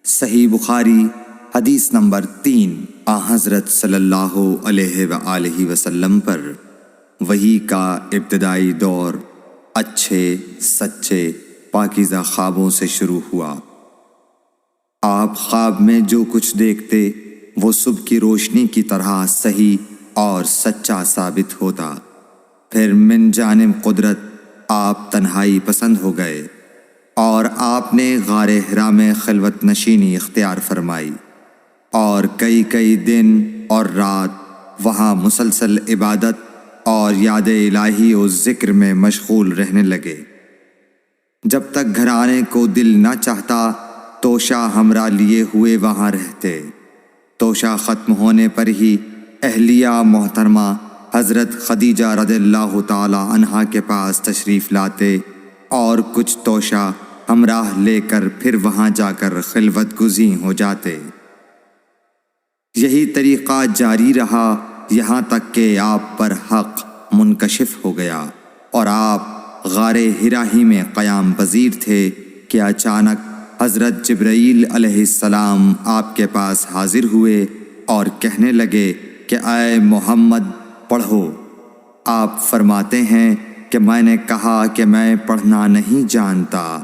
صحیح بخاری حدیث نمبر 3۔ حضرت صلی اللہ علیہ وآلہ وسلم پر وحی کا ابتدائی دور اچھے سچے پاکیزہ خوابوں سے شروع ہوا۔ آپ خواب میں جو کچھ دیکھتے وہ صبح کی روشنی کی طرح صحیح اور سچا ثابت ہوتا۔ پھر من جانب قدرت آپ تنہائی پسند ہو گئے اور آپ نے غار حرا میں خلوت نشینی اختیار فرمائی اور کئی دن اور رات وہاں مسلسل عبادت اور یاد الہی و ذکر میں مشغول رہنے لگے۔ جب تک گھر آنے کو دل نہ چاہتا توشہ ہمراہ لیے ہوئے وہاں رہتے۔ توشہ ختم ہونے پر ہی اہلیہ محترمہ حضرت خدیجہ رضی اللہ تعالی عنہا کے پاس تشریف لاتے اور کچھ توشہ ہمراہ لے کر پھر وہاں جا کر خلوت گزین ہو جاتے۔ یہی طریقہ جاری رہا یہاں تک کہ آپ پر حق منکشف ہو گیا اور آپ غار حرا ہی میں قیام پذیر تھے کہ اچانک حضرت جبرائیل علیہ السلام آپ کے پاس حاضر ہوئے اور کہنے لگے کہ اے محمد پڑھو۔ آپ فرماتے ہیں کہ میں نے کہا کہ میں پڑھنا نہیں جانتا۔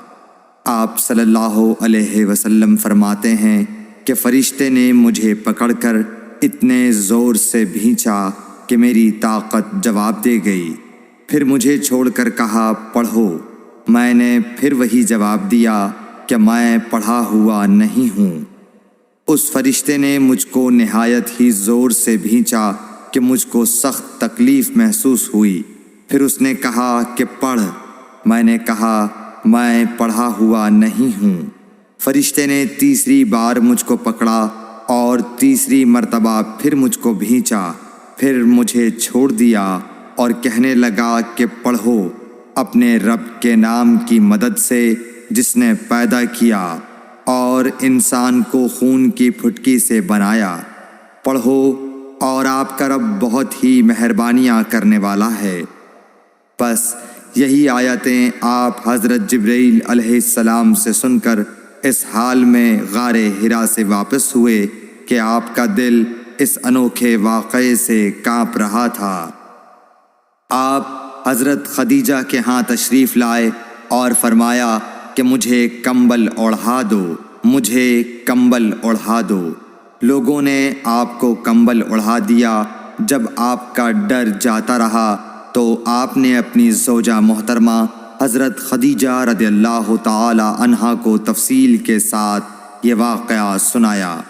آپ صلی اللہ علیہ وسلم فرماتے ہیں کہ فرشتے نے مجھے پکڑ کر اتنے زور سے بھینچا کہ میری طاقت جواب دے گئی۔ پھر مجھے چھوڑ کر کہا پڑھو۔ میں نے پھر وہی جواب دیا کہ میں پڑھا ہوا نہیں ہوں۔ اس فرشتے نے مجھ کو نہایت ہی زور سے بھینچا کہ مجھ کو سخت تکلیف محسوس ہوئی۔ پھر اس نے کہا کہ پڑھ۔ میں نے کہا میں پڑھا ہوا نہیں ہوں۔ فرشتے نے تیسری بار مجھ کو پکڑا اور تیسری مرتبہ پھر مجھ کو بھینچا۔ پھر مجھے چھوڑ دیا اور کہنے لگا کہ پڑھو اپنے رب کے نام کی مدد سے جس نے پیدا کیا اور انسان کو خون کی پھٹکی سے بنایا۔ پڑھو اور آپ کا رب بہت ہی مہربانیاں کرنے والا ہے۔ بس یہی آیتیں آپ حضرت جبرائیل علیہ السلام سے سن کر اس حال میں غار حرا سے واپس ہوئے کہ آپ کا دل اس انوکھے واقعے سے کانپ رہا تھا۔ آپ حضرت خدیجہ کے ہاں تشریف لائے اور فرمایا کہ مجھے کمبل اوڑھا دو، مجھے کمبل اوڑھا دو۔ لوگوں نے آپ کو کمبل اوڑھا دیا۔ جب آپ کا ڈر جاتا رہا تو آپ نے اپنی زوجہ محترمہ حضرت خدیجہ رضی اللہ تعالی عنہا کو تفصیل کے ساتھ یہ واقعہ سنایا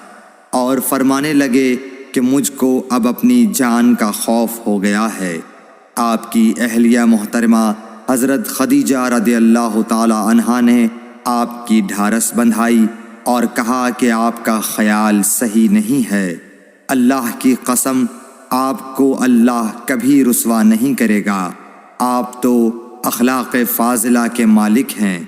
اور فرمانے لگے کہ مجھ کو اب اپنی جان کا خوف ہو گیا ہے۔ آپ کی اہلیہ محترمہ حضرت خدیجہ رضی اللہ تعالی عنہا نے آپ کی ڈھارس بندھائی اور کہا کہ آپ کا خیال صحیح نہیں ہے۔ اللہ کی قسم آپ کو اللہ کبھی رسوا نہیں کرے گا۔ آپ تو اخلاق فاضلہ کے مالک ہیں۔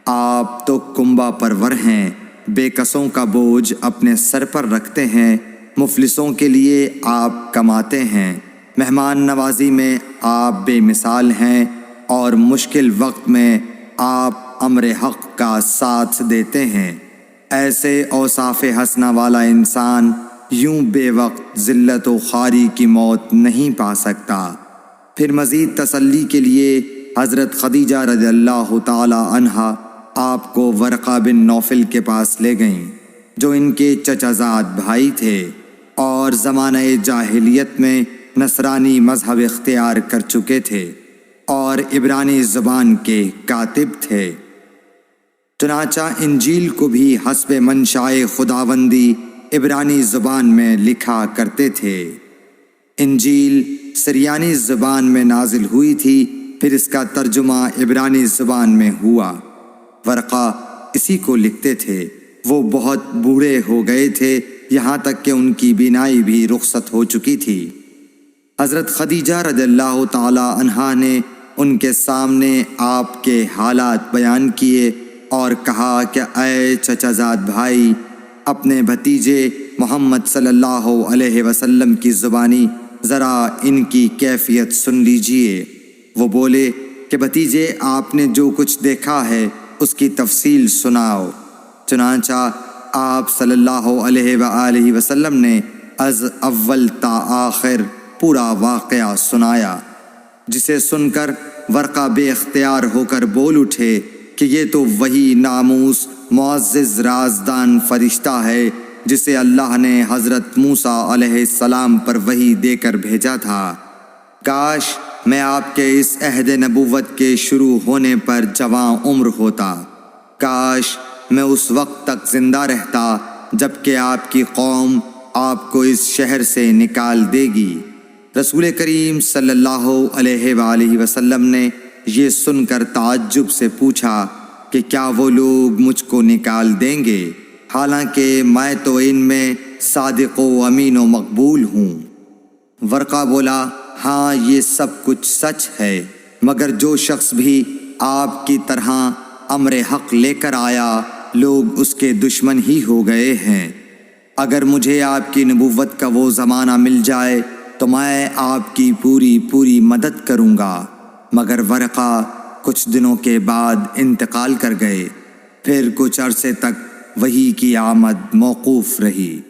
آپ تو کنبہ پرور ہیں، بے کسوں کا بوجھ اپنے سر پر رکھتے ہیں، مفلسوں کے لیے آپ کماتے ہیں، مہمان نوازی میں آپ بے مثال ہیں اور مشکل وقت میں آپ امر حق کا ساتھ دیتے ہیں۔ ایسے اوصاف حسنہ والا انسان یوں بے وقت ذلت و خواری کی موت نہیں پا سکتا۔ پھر مزید تسلی کے لیے حضرت خدیجہ رضی اللہ تعالی عنہا آپ کو ورقہ بن نوفل کے پاس لے گئیں جو ان کے چچا زاد بھائی تھے اور زمانہ جاہلیت میں نصرانی مذہب اختیار کر چکے تھے اور عبرانی زبان کے کاتب تھے۔ چنانچہ انجیل کو بھی حسب منشائے خداوندی عبرانی زبان میں لکھا کرتے تھے۔ انجیل سریانی زبان میں نازل ہوئی تھی، پھر اس کا ترجمہ عبرانی زبان میں ہوا۔ ورقہ اسی کو لکھتے تھے۔ وہ بہت بوڑھے ہو گئے تھے، یہاں تک کہ ان کی بینائی بھی رخصت ہو چکی تھی۔ حضرت خدیجہ رضی اللہ تعالی عنہا نے ان کے سامنے آپ کے حالات بیان کیے اور کہا کہ اے چچا زاد بھائی، اپنے بھتیجے محمد صلی اللہ علیہ وسلم کی زبانی ذرا ان کی کیفیت سن لیجئے۔ وہ بولے کہ بھتیجے آپ نے جو کچھ دیکھا ہے اس کی تفصیل سناؤ۔ چنانچہ آپ صلی اللہ علیہ وآلہ وسلم نے از اول تا آخر پورا واقعہ سنایا، جسے سن کر ورقہ بے اختیار ہو کر بول اٹھے کہ یہ تو وہی ناموس معزز رازدان فرشتہ ہے جسے اللہ نے حضرت موسیٰ علیہ السلام پر وحی دے کر بھیجا تھا۔ کاش میں آپ کے اس عہد نبوت کے شروع ہونے پر جواں عمر ہوتا، کاش میں اس وقت تک زندہ رہتا جب کہ آپ کی قوم آپ کو اس شہر سے نکال دے گی۔ رسول کریم صلی اللہ علیہ وآلہ وسلم نے یہ سن کر تعجب سے پوچھا کہ کیا وہ لوگ مجھ کو نکال دیں گے، حالانکہ میں تو ان میں صادق و امین و مقبول ہوں؟ ورقہ بولا، ہاں یہ سب کچھ سچ ہے، مگر جو شخص بھی آپ کی طرح امر حق لے کر آیا لوگ اس کے دشمن ہی ہو گئے ہیں۔ اگر مجھے آپ کی نبوت کا وہ زمانہ مل جائے تو میں آپ کی پوری مدد کروں گا، مگر ورقہ کچھ دنوں کے بعد انتقال کر گئے، پھر کچھ عرصے تک وحی کی آمد موقوف رہی۔